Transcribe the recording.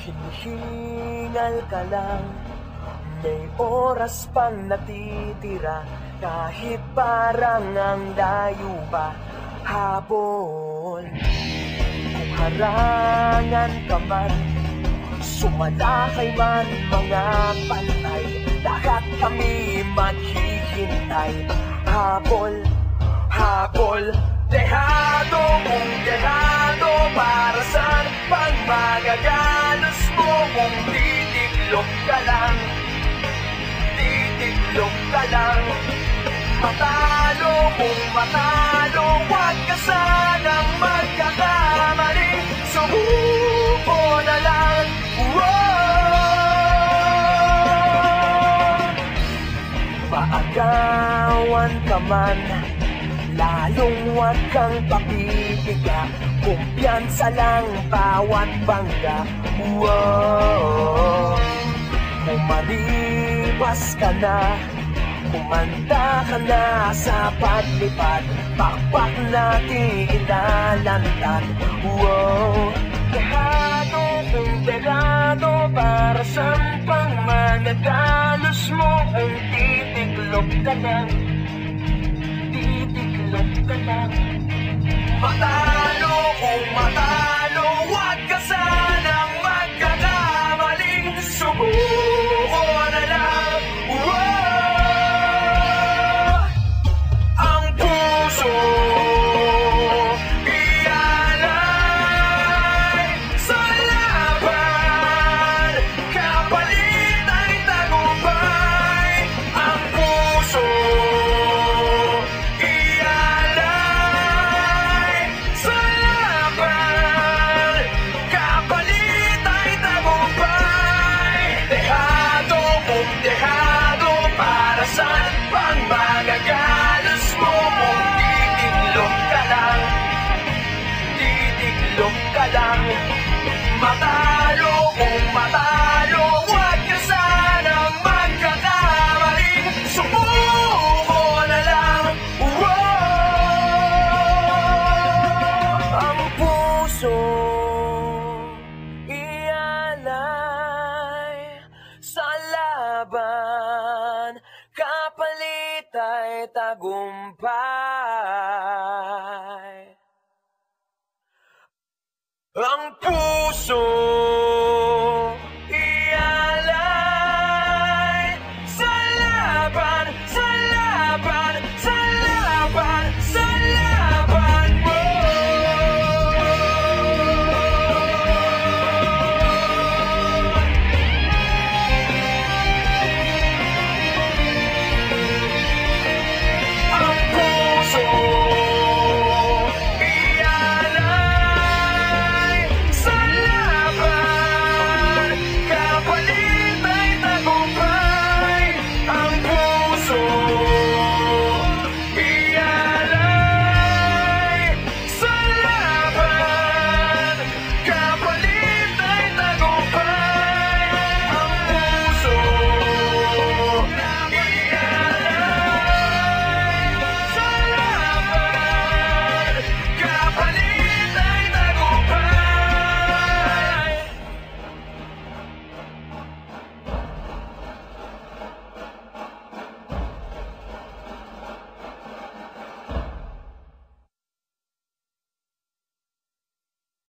Hinihingal ka lang, may oras pang natitira, kahit parang ang layo pa, habol. Kung harangan ka man, sumalakay man mga pantay, lahat kami maghihintay. Habol, habol, dehado kung dehado, para saan pang magagalos mo kung titiklop ka lang, titiklop ka lang. Matalo kung matalo, huwag ka sanang magkakamali, sumuko na lang. Maagawan ka man, lalong huwag kang papipiga, kumpiyansa lang bawat bangga. Umalibas ka na, kumanda ka na sa paglipad, pakpak natin ilalantad. Dehado kung dehado, para saan pang magagalos mo kung titiklop ka lang, titiklop ka lang. Matalo kung matalo, huwag ka sanang magkakamaling, sumuko na lang. Ang puso ialay sa laban, kapalit ay tagumpay. Ang puso ialay sa laban, kapalit ay tagumpay. Dehado kung dehado, para saan pang magagalos mo kung titiklop ka lang, titiklop ka lang. Matalo kung matalo, huwag ka sanang magkakamali, sumuko na lang. Ang puso ialay sa laban, kapalit ay tagumpay. Ang puso